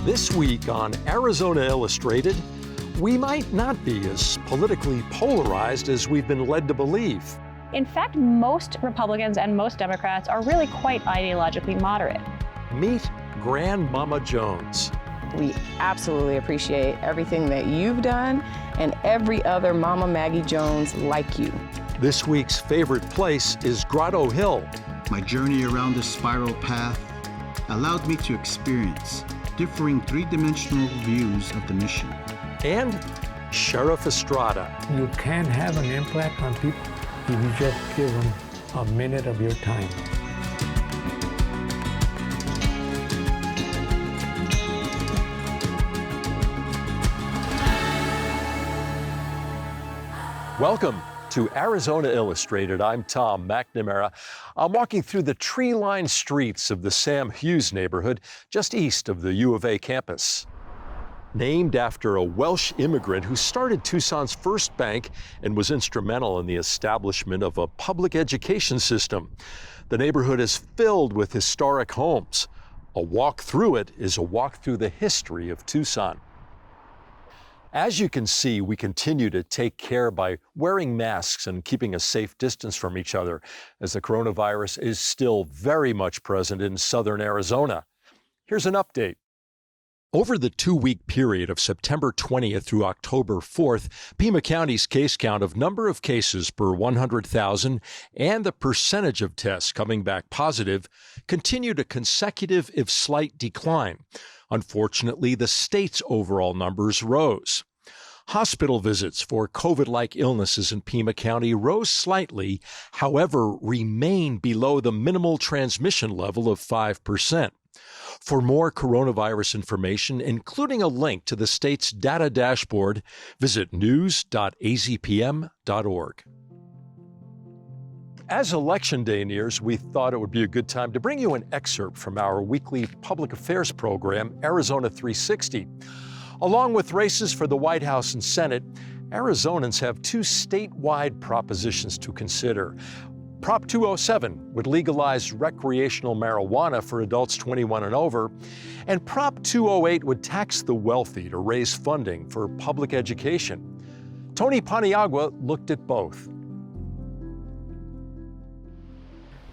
This week on Arizona Illustrated, we might not be as politically polarized as we've been led to believe. In fact, most Republicans and most Democrats are really quite ideologically moderate. Meet Grandmama Jones. We absolutely appreciate everything that you've done and every other Mama Maggie Jones like you. This week's favorite place is Grotto Hill. My journey around this spiral path allowed me to experience differing three-dimensional views of the mission. And Sheriff Estrada. You can have an impact on people if you just give them a minute of your time. Welcome to Arizona Illustrated. I'm Tom McNamara. I'm walking through the tree-lined streets of the Sam Hughes neighborhood just east of the U of A campus. Named after a Welsh immigrant who started Tucson's first bank and was instrumental in the establishment of a public education system, the neighborhood is filled with historic homes. A walk through it is a walk through the history of Tucson. As you can see, we continue to take care by wearing masks and keeping a safe distance from each other, as the coronavirus is still very much present in southern Arizona. Here's an update. Over the 2-week period of September 20th through October 4th, Pima County's case count of number of cases per 100,000 and the percentage of tests coming back positive continued a consecutive, if slight, decline. Unfortunately, the state's overall numbers rose. Hospital visits for COVID-like illnesses in Pima County rose slightly, however, remain below the minimal transmission level of 5%. For more coronavirus information, including a link to the state's data dashboard, visit news.azpm.org. As Election Day nears, we thought it would be a good time to bring you an excerpt from our weekly public affairs program, Arizona 360. Along with races for the White House and Senate, Arizonans have two statewide propositions to consider. Prop 207 would legalize recreational marijuana for adults 21 and over, and Prop 208 would tax the wealthy to raise funding for public education. Tony Paniagua looked at both.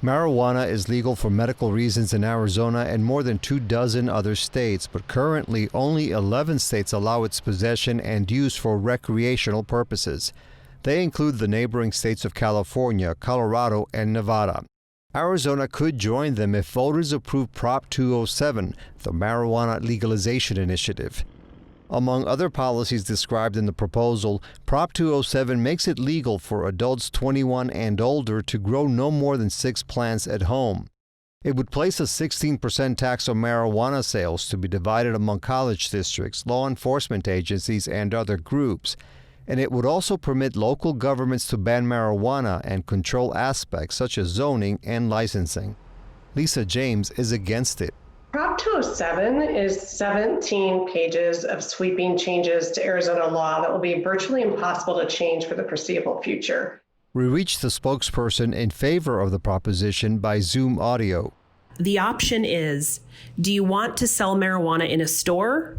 Marijuana is legal for medical reasons in Arizona and more than 24 other states, but currently only 11 states allow its possession and use for recreational purposes. They include the neighboring states of California, Colorado, and Nevada. Arizona could join them if voters approve Prop 207, the marijuana legalization initiative. Among other policies described in the proposal, Prop 207 makes it legal for adults 21 and older to grow no more than 6 plants at home. It would place a 16% tax on marijuana sales to be divided among college districts, law enforcement agencies, and other groups. And it would also permit local governments to ban marijuana and control aspects such as zoning and licensing. Lisa James is against it. Prop 207 is 17 pages of sweeping changes to Arizona law that will be virtually impossible to change for the foreseeable future. We reached the spokesperson in favor of the proposition by Zoom audio. The option is, do you want to sell marijuana in a store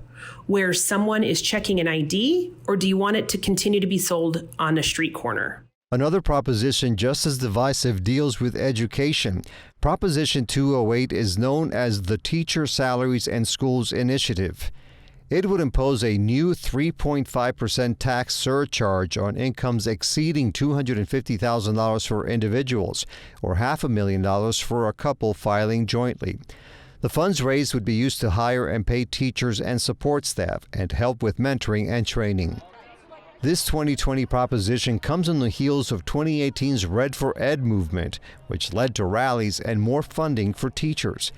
where someone is checking an ID, or do you want it to continue to be sold on a street corner? Another proposition just as divisive deals with education. Proposition 208 is known as the Teacher Salaries and Schools Initiative. It would impose a new 3.5% tax surcharge on incomes exceeding $250,000 for individuals, or $500,000 for a couple filing jointly. The funds raised would be used to hire and pay teachers and support staff and help with mentoring and training. This 2020 proposition comes on the heels of 2018's Red for Ed movement, which led to rallies and more funding for teachers.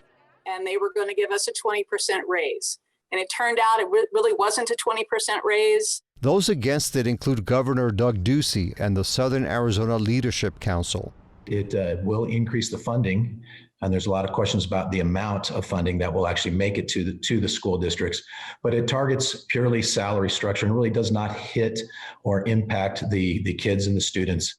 And they were going to give us a 20% raise. And it turned out it really wasn't a 20% raise. Those against it include Governor Doug Ducey and the Southern Arizona Leadership Council. It will increase the funding, and there's a lot of questions about the amount of funding that will actually make it to the school districts. But it targets purely salary structure and really does not hit or impact the kids and the students.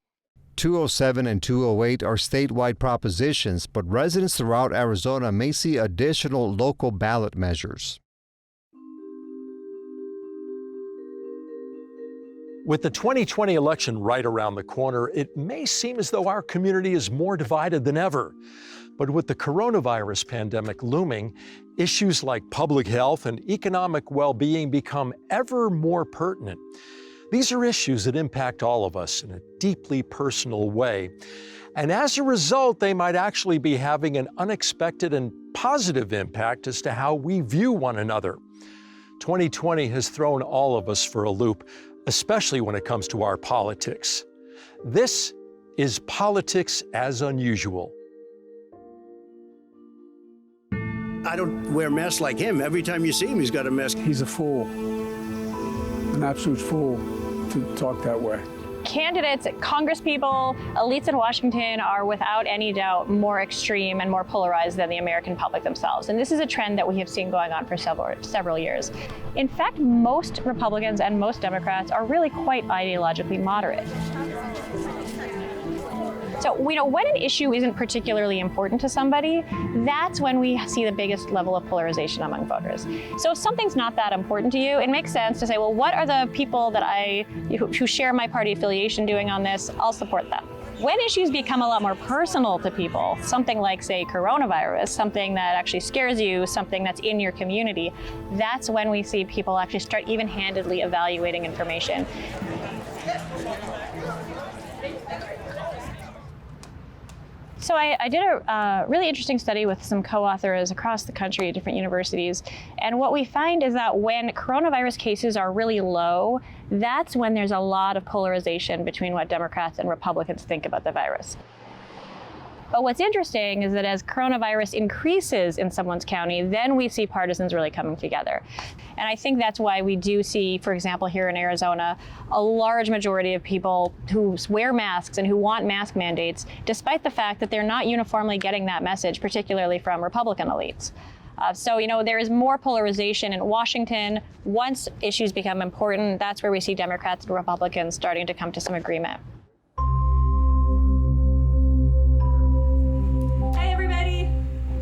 207 and 208 are statewide propositions, but residents throughout Arizona may see additional local ballot measures. With the 2020 election right around the corner, it may seem as though our community is more divided than ever. But with the coronavirus pandemic looming, issues like public health and economic well-being become ever more pertinent. These are issues that impact all of us in a deeply personal way. And as a result, they might actually be having an unexpected and positive impact as to how we view one another. 2020 has thrown all of us for a loop, especially when it comes to our politics. This is Politics as Unusual. I don't wear masks like him. Every time you see him, he's got a mask. He's a fool, an absolute fool to talk that way. Candidates, congresspeople, elites in Washington are without any doubt more extreme and more polarized than the American public themselves. And this is a trend that we have seen going on for several years. In fact, most Republicans and most Democrats are really quite ideologically moderate. So, when an issue isn't particularly important to somebody, that's when we see the biggest level of polarization among voters. So if something's not that important to you, it makes sense to say, well, what are the people that who share my party affiliation doing on this? I'll support them. When issues become a lot more personal to people, something like, say, coronavirus, something that actually scares you, something that's in your community, that's when we see people actually start even-handedly evaluating information. So I did a really interesting study with some co-authors across the country at different universities. And what we find is that when coronavirus cases are really low, that's when there's a lot of polarization between what Democrats and Republicans think about the virus. But what's interesting is that as coronavirus increases in someone's county, then we see partisans really coming together. And I think that's why we do see, for example, here in Arizona, a large majority of people who wear masks and who want mask mandates, despite the fact that they're not uniformly getting that message, particularly from Republican elites. So there is more polarization in Washington. Once issues become important, that's where we see Democrats and Republicans starting to come to some agreement.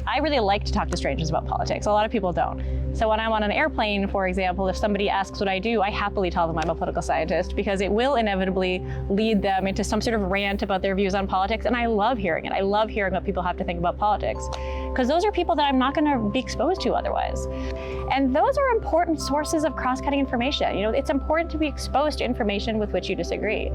I really like to talk to strangers about politics. A lot of people don't. So when I'm on an airplane, for example, if somebody asks what I do, I happily tell them I'm a political scientist because it will inevitably lead them into some sort of rant about their views on politics. And I love hearing it. I love hearing what people have to think about politics because those are people that I'm not going to be exposed to otherwise. And those are important sources of cross-cutting information. It's important to be exposed to information with which you disagree.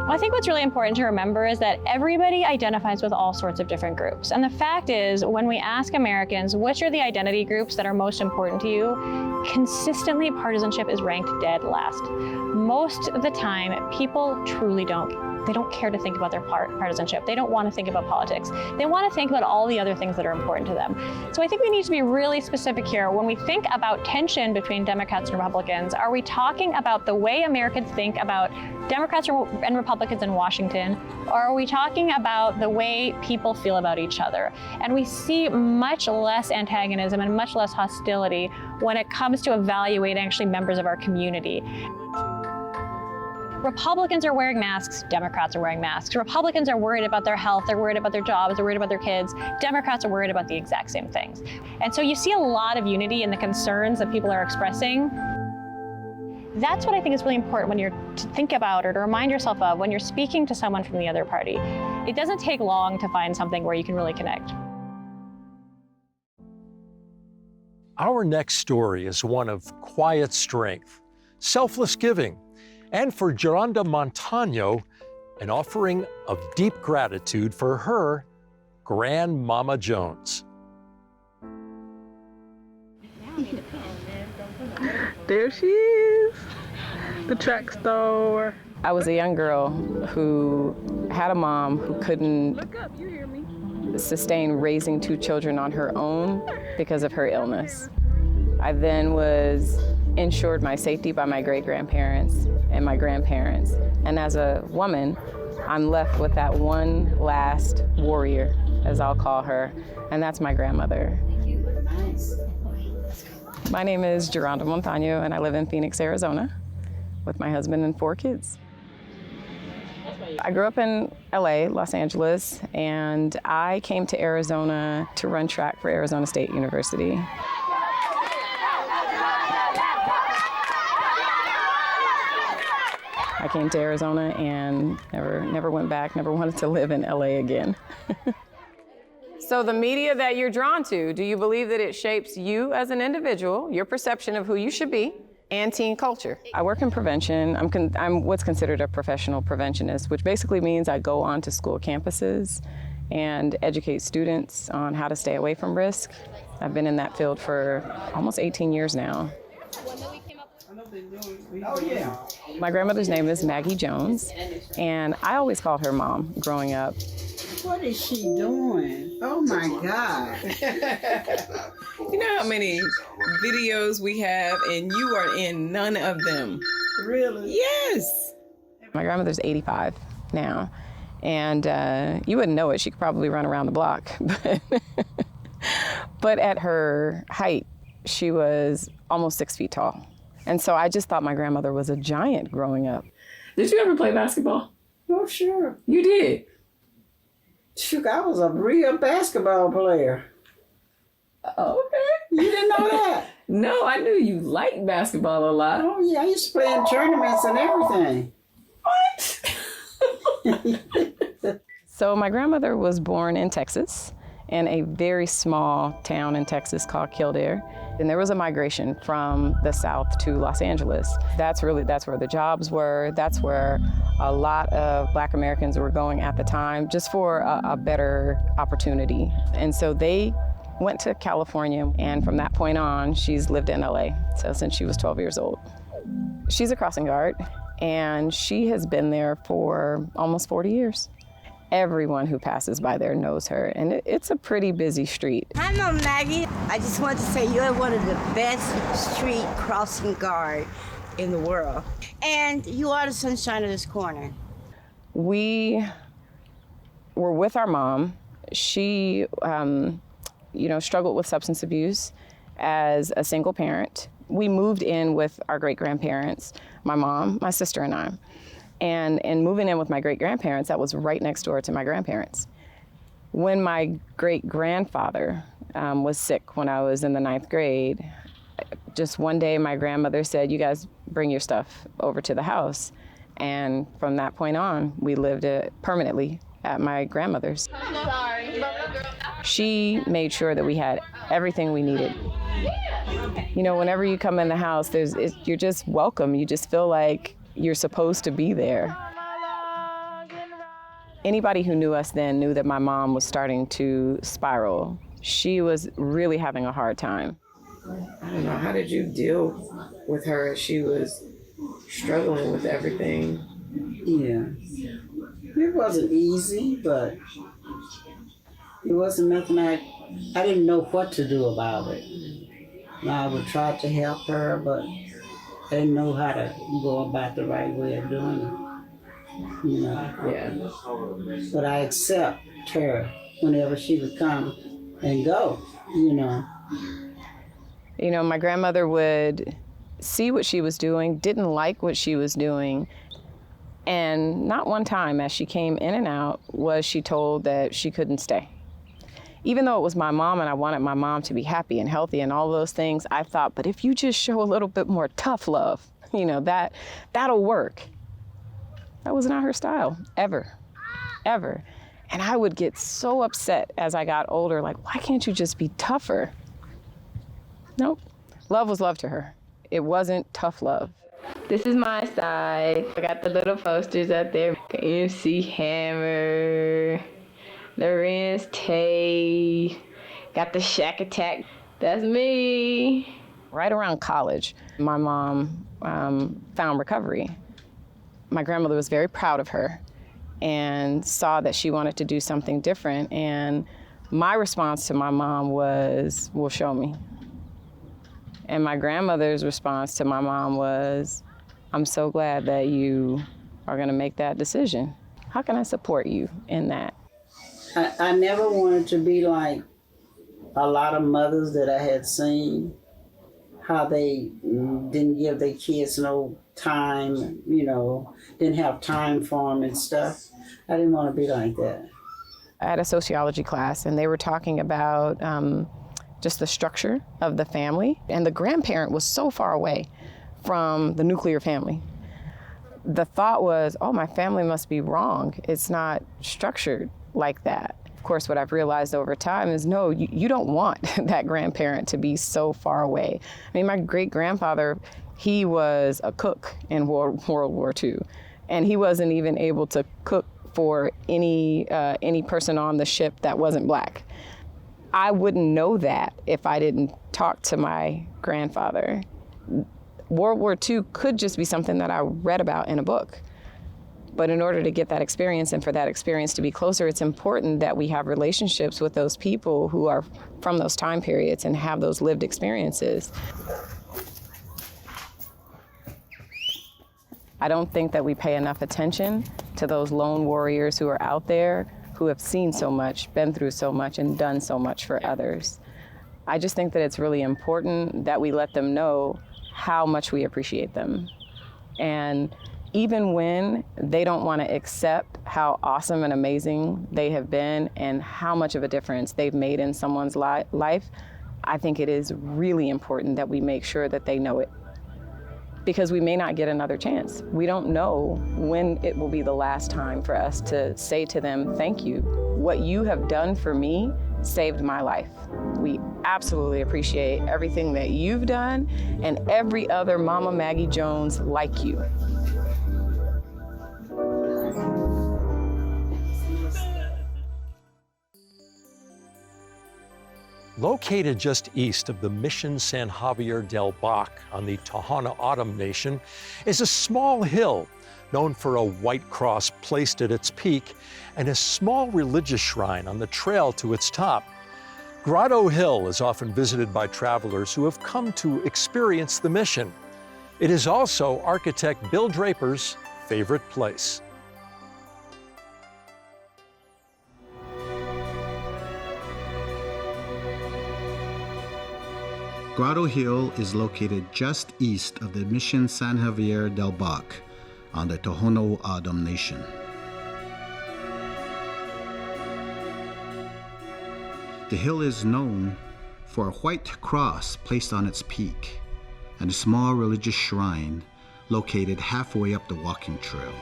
Well, I think what's really important to remember is that everybody identifies with all sorts of different groups. And the fact is, when we ask Americans, which are the identity groups that are most important to you, consistently partisanship is ranked dead last. Most of the time, people truly don't care to think about their partisanship. They don't want to think about politics. They want to think about all the other things that are important to them. So I think we need to be really specific here. When we think about tension between Democrats and Republicans, are we talking about the way Americans think about Democrats and Republicans in Washington, or are we talking about the way people feel about each other? And we see much less antagonism and much less hostility when it comes to evaluating actually members of our community. Republicans are wearing masks, Democrats are wearing masks. Republicans are worried about their health, they're worried about their jobs, they're worried about their kids. Democrats are worried about the exact same things. And so you see a lot of unity in the concerns that people are expressing. That's what I think is really important when you're to think about or to remind yourself of when you're speaking to someone from the other party. It doesn't take long to find something where you can really connect. Our next story is one of quiet strength, selfless giving, and for Joronda Montaño, an offering of deep gratitude for her Grandmama Jones. There she is, the track store. I was a young girl who had a mom who couldn't sustain raising 2 children on her own because of her illness. I then was ensured my safety by my great-grandparents and my grandparents. And as a woman, I'm left with that one last warrior, as I'll call her, and that's my grandmother. My name is Joronda Montaño, and I live in Phoenix, Arizona, with my husband and 4 kids. I grew up in LA, Los Angeles, and I came to Arizona to run track for Arizona State University. came to Arizona and never went back, never wanted to live in LA again. So the media that you're drawn to, do you believe that it shapes you as an individual, your perception of who you should be, and teen culture? I work in prevention. I'm what's considered a professional preventionist, which basically means I go onto school campuses and educate students on how to stay away from risk. I've been in that field for almost 18 years now. Oh, yeah. My grandmother's name is Maggie Jones, and I always called her Mom growing up. What is she doing? Oh my God. You know how many videos we have and you are in none of them? Really? Yes. My grandmother's 85 now, and you wouldn't know it. She could probably run around the block. But at her height, she was almost 6 feet tall. And so I just thought my grandmother was a giant growing up. Did you ever play basketball? Oh, sure. You did? Shoot, I was a real basketball player. Oh, okay. You didn't know that? No, I knew you liked basketball a lot. Oh, yeah, I used to play in tournaments and everything. What? So my grandmother was born in Texas, in a very small town in Texas called Kildare. And there was a migration from the South to Los Angeles. That's where the jobs were. That's where a lot of Black Americans were going at the time, just for a better opportunity. And so they went to California, and from that point on, she's lived in LA, so since she was 12 years old. She's a crossing guard, and she has been there for almost 40 years. Everyone who passes by there knows her, and it's a pretty busy street. Hi, Mom Maggie. I just want to say you're one of the best street crossing guard in the world. And you are the sunshine of this corner. We were with our mom. She, struggled with substance abuse as a single parent. We moved in with our great-grandparents, my mom, my sister, and I. And in moving in with my great-grandparents, that was right next door to my grandparents. When my great-grandfather was sick when I was in the 9th grade, just one day my grandmother said, "You guys bring your stuff over to the house." And from that point on, we lived permanently at my grandmother's. She made sure that we had everything we needed. You know, whenever you come in the house, you're just welcome. You just feel like you're supposed to be there. Anybody who knew us then knew that my mom was starting to spiral. She was really having a hard time. I don't know, how did you deal with her as she was struggling with everything? Yeah. It wasn't easy, but it wasn't nothing I didn't know what to do about it. I would try to help her, but I didn't know how to go about the right way of doing it, you know. Yeah. But I accept her whenever she would come and go, you know. You know, my grandmother would see what she was doing, didn't like what she was doing, and not one time as she came in and out was she told that she couldn't stay. Even though it was my mom and I wanted my mom to be happy and healthy and all those things, I thought, but if you just show a little bit more tough love, you know, that'll work. That was not her style, ever. And I would get so upset as I got older, like, why can't you just be tougher? Nope. Love was love to her. It wasn't tough love. This is my side. I got the little posters up there. MC Hammer. Lorenz Tate, got the Shack Attack. That's me. Right around college, my mom found recovery. My grandmother was very proud of her and saw that she wanted to do something different. And my response to my mom was, well, show me. And my grandmother's response to my mom was, I'm so glad that you are gonna make that decision. How can I support you in that? I never wanted to be like a lot of mothers that I had seen, how they didn't give their kids no time, you know, didn't have time for them and stuff. I didn't want to be like that. I had a sociology class and they were talking about just the structure of the family, and the grandparent was so far away from the nuclear family. the thought was, oh, my family must be wrong. It's not structured like that. Of course, what I've realized over time is, no, you don't want that grandparent to be so far away. I mean, my great-grandfather, he was a cook in World War II, and he wasn't even able to cook for any person on the ship that wasn't Black. I wouldn't know that if I didn't talk to my grandfather. World War II could just be something that I read about in a book. But in order to get that experience and for that experience to be closer, it's important that we have relationships with those people who are from those time periods and have those lived experiences. I don't think that we pay enough attention to those lone warriors who are out there, who have seen so much, been through so much, and done so much for others. I just think that it's really important that we let them know how much we appreciate them. And even when they don't want to accept how awesome and amazing they have been and how much of a difference they've made in someone's life, I think it is really important that we make sure that they know it. Because we may not get another chance. We don't know when it will be the last time for us to say to them, thank you. What you have done for me saved my life. We absolutely appreciate everything that you've done and every other Mama Maggie Jones like you. Located just east of the Mission San Javier del Bac on the Tohono O'odham Nation is a small hill known for a white cross placed at its peak and a small religious shrine on the trail to its top. Grotto Hill is often visited by travelers who have come to experience the mission. It is also architect Bill Draper's favorite place. Grotto Hill is located just east of the Mission San Javier del Bac on the Tohono O'odham Nation. The hill is known for a white cross placed on its peak and a small religious shrine located halfway up the walking trail.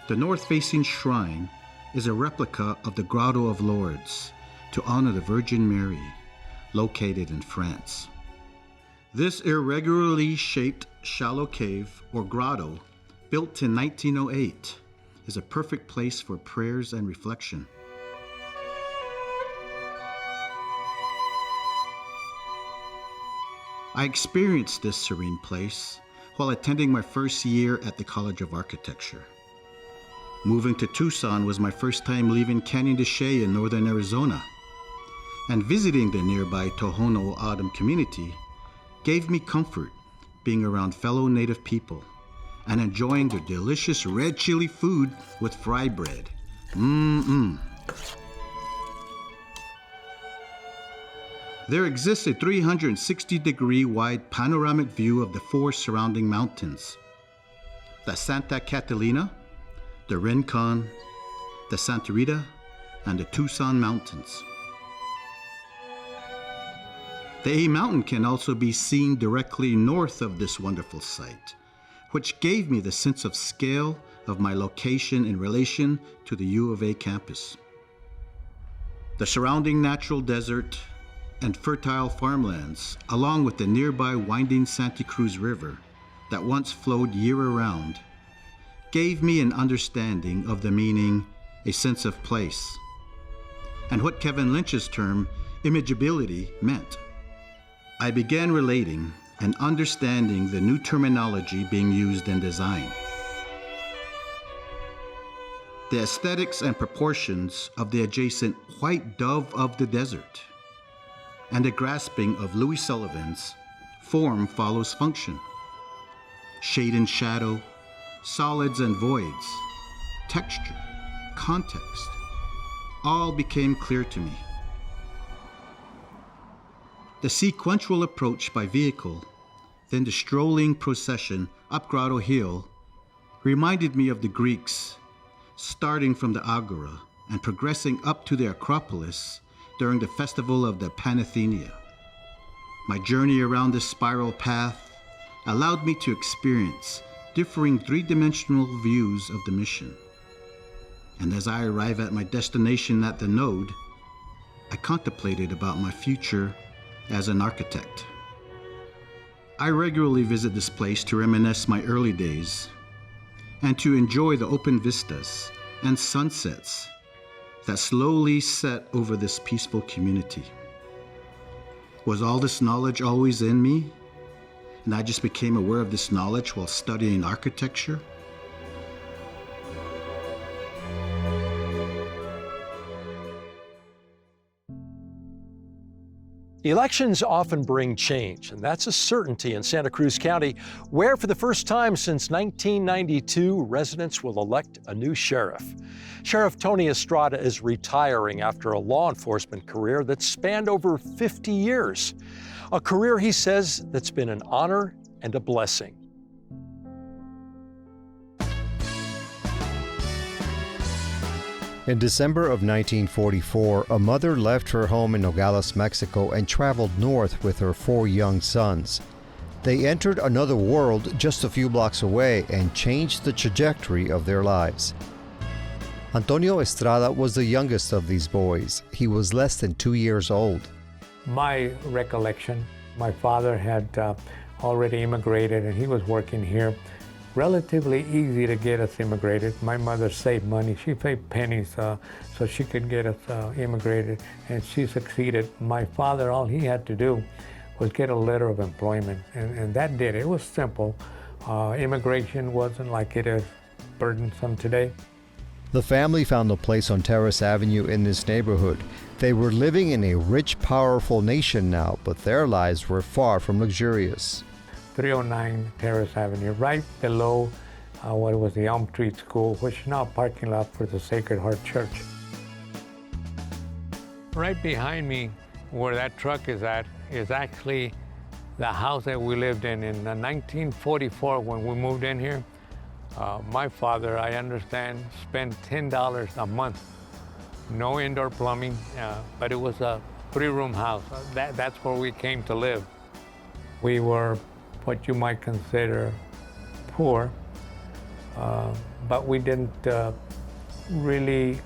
The north-facing shrine is a replica of the Grotto of Lourdes to honor the Virgin Mary, located in France. This irregularly shaped shallow cave or grotto, built in 1908, is a perfect place for prayers and reflection. I experienced this serene place while attending my first year at the College of Architecture. Moving to Tucson was my first time leaving Canyon de Chelly in northern Arizona, and visiting the nearby Tohono O'odham community gave me comfort being around fellow Native people and enjoying their delicious red chili food with fry bread. There exists a 360-degree wide panoramic view of the four surrounding mountains: the Santa Catalina, the Rincon, the Santa Rita, and the Tucson Mountains. The A Mountain can also be seen directly north of this wonderful site, which gave me the sense of scale of my location in relation to the U of A campus. The surrounding natural desert and fertile farmlands, along with the nearby winding Santa Cruz River that once flowed year-round, gave me an understanding of the meaning, a sense of place, and what Kevin Lynch's term, imageability, meant. I began relating and understanding the new terminology being used in design. The aesthetics and proportions of the adjacent white dove of the desert, and the grasping of Louis Sullivan's form follows function. Shade and shadow, solids and voids, texture, context, all became clear to me. The sequential approach by vehicle, then the strolling procession up Grotto Hill, reminded me of the Greeks, starting from the Agora and progressing up to the Acropolis during the festival of the Panathenea. My journey around this spiral path allowed me to experience differing three-dimensional views of the mission. And as I arrive at my destination at the node, I contemplated about my future as an architect. I regularly visit this place to reminisce my early days and to enjoy the open vistas and sunsets that slowly set over this peaceful community. Was all this knowledge always in me, and I just became aware of this knowledge while studying architecture? Elections often bring change, and that's a certainty in Santa Cruz County, where for the first time since 1992, residents will elect a new sheriff. Sheriff Tony Estrada is retiring after a law enforcement career that spanned over 50 years. A career, he says, that's been an honor and a blessing. In December of 1944, a mother left her home in Nogales, Mexico, and traveled north with her 4 young sons. They entered another world just a few blocks away and changed the trajectory of their lives. Antonio Estrada was the youngest of these boys. He was less than 2 years old. My recollection, my father had already immigrated and he was working here. Relatively easy to get us immigrated. My mother saved money. She paid pennies so she could get us immigrated, and she succeeded. My father, all he had to do was get a letter of employment, and that did it. It was simple. Immigration wasn't like it is burdensome today. The family found a place on Terrace Avenue in this neighborhood. They were living in a rich, powerful nation now, but their lives were far from luxurious. 309 Terrace Avenue, right below what was the Elm Tree School, which is now a parking lot for the Sacred Heart Church. Right behind me, where that truck is at, is actually the house that we lived in 1944 when we moved in here. My father, I understand, spent $10 a month. No indoor plumbing, but it was a 3-room house. That's where we came to live. We were what you might consider poor, but we didn't really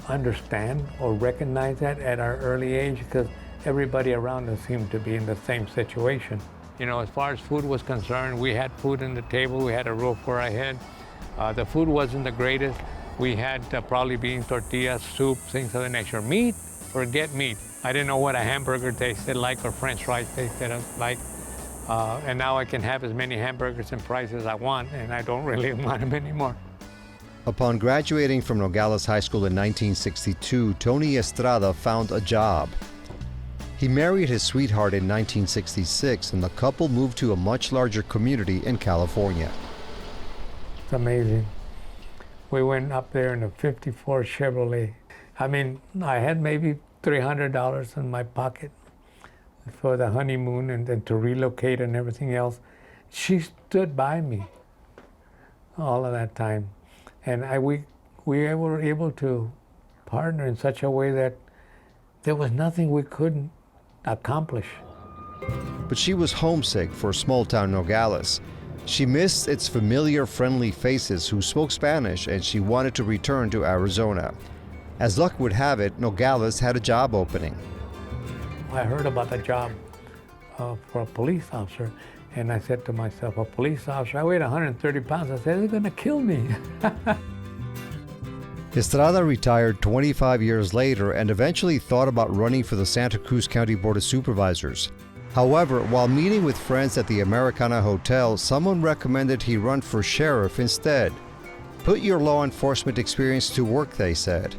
understand or recognize that at our early age because everybody around us seemed to be in the same situation. You know, as far as food was concerned, we had food on the table, we had a roof over our head. The food wasn't the greatest. We had probably beans, tortillas, soup, things of the nature. Meat, forget meat. I didn't know what a hamburger tasted like or French fries tasted like. And now I can have as many hamburgers and fries as I want, and I don't really want them anymore. Upon graduating from Nogales High School in 1962, Tony Estrada found a job. He married his sweetheart in 1966, and the couple moved to a much larger community in California. It's amazing. We went up there in a 54 Chevrolet. I mean, I had maybe $300 in my pocket for the honeymoon and then to relocate and everything else. She stood by me all of that time. And we were able to partner in such a way that there was nothing we couldn't accomplish. But she was homesick for small-town Nogales. She missed its familiar, friendly faces who spoke Spanish, and she wanted to return to Arizona. As luck would have it, Nogales had a job opening. I heard about the job for a police officer, and I said to myself, a police officer, I weighed 130 pounds. I said, they're gonna kill me. Estrada retired 25 years later and eventually thought about running for the Santa Cruz County Board of Supervisors. However, while meeting with friends at the Americana Hotel, someone recommended he run for sheriff instead. Put your law enforcement experience to work, they said.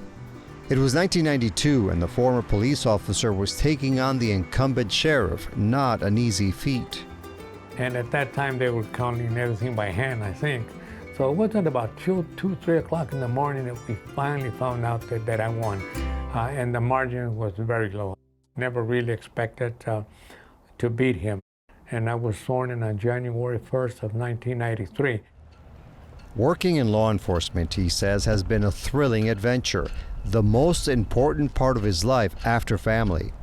It was 1992, and the former police officer was taking on the incumbent sheriff, not an easy feat. And at that time, they were counting everything by hand, I think. So it wasn't about 2, 3 o'clock in the morning that we finally found out that I won. And the margin was very low. Never really expected to beat him. And I was sworn in on January 1st of 1993. Working in law enforcement, he says, has been a thrilling adventure, the most important part of his life after family.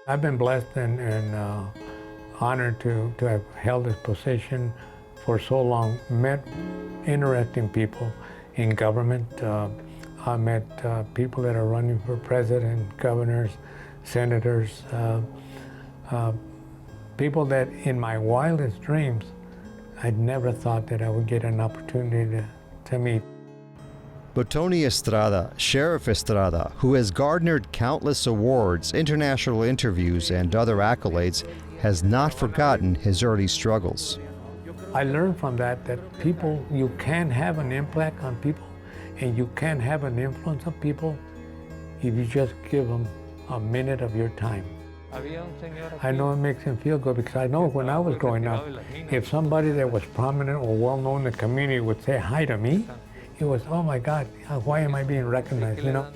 I've been blessed and honored to have held this position for so long. Met interesting people in government. I met people that are running for president, governors, senators, people that in my wildest dreams, I'd never thought that I would get an opportunity to meet. But Tony Estrada, Sheriff Estrada, who has garnered countless awards, international interviews, and other accolades, has not forgotten his early struggles. I learned from that people, you can have an impact on people and you can have an influence on people if you just give them a minute of your time. I know it makes him feel good because I know when I was growing up, if somebody that was prominent or well-known in the community would say hi to me, it was, oh my God, why am I being recognized, you know?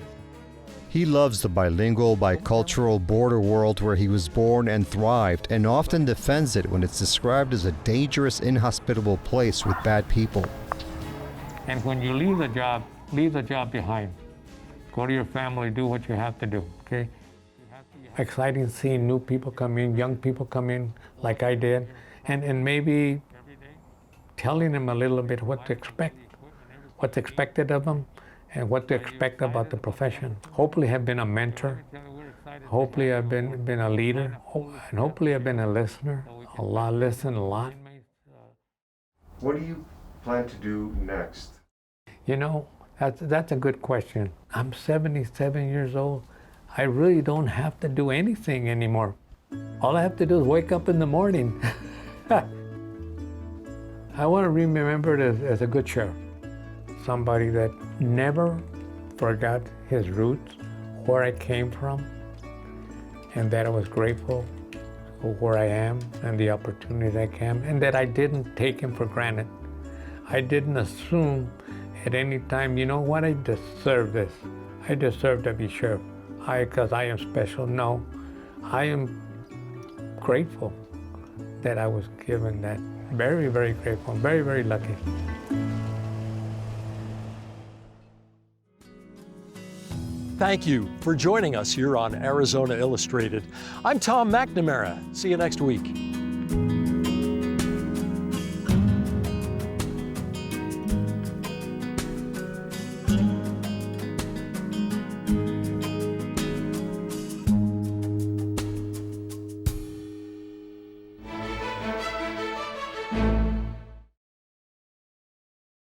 He loves the bilingual, bicultural border world where he was born and thrived, and often defends it when it's described as a dangerous, inhospitable place with bad people. And when you leave the job behind. Go to your family, do what you have to do, okay? Exciting seeing new people come in, young people come in like I did, and maybe telling them a little bit what to expect, what's expected of them, and what to expect about the profession. Hopefully have been a mentor, hopefully I've been a leader, and hopefully I've been a listener, listen a lot. What do you plan to do next? You know, that's a good question. I'm 77 years old. I really don't have to do anything anymore. All I have to do is wake up in the morning. I want to be remembered as a good sheriff. Somebody that never forgot his roots, where I came from, and that I was grateful for where I am and the opportunity I can, and that I didn't take him for granted. I didn't assume at any time, you know what, I deserve this. I deserve to be sheriff, because I am special. No, I am grateful that I was given that. Very, very grateful, very, very lucky. Thank you for joining us here on Arizona Illustrated. I'm Tom McNamara. See you next week.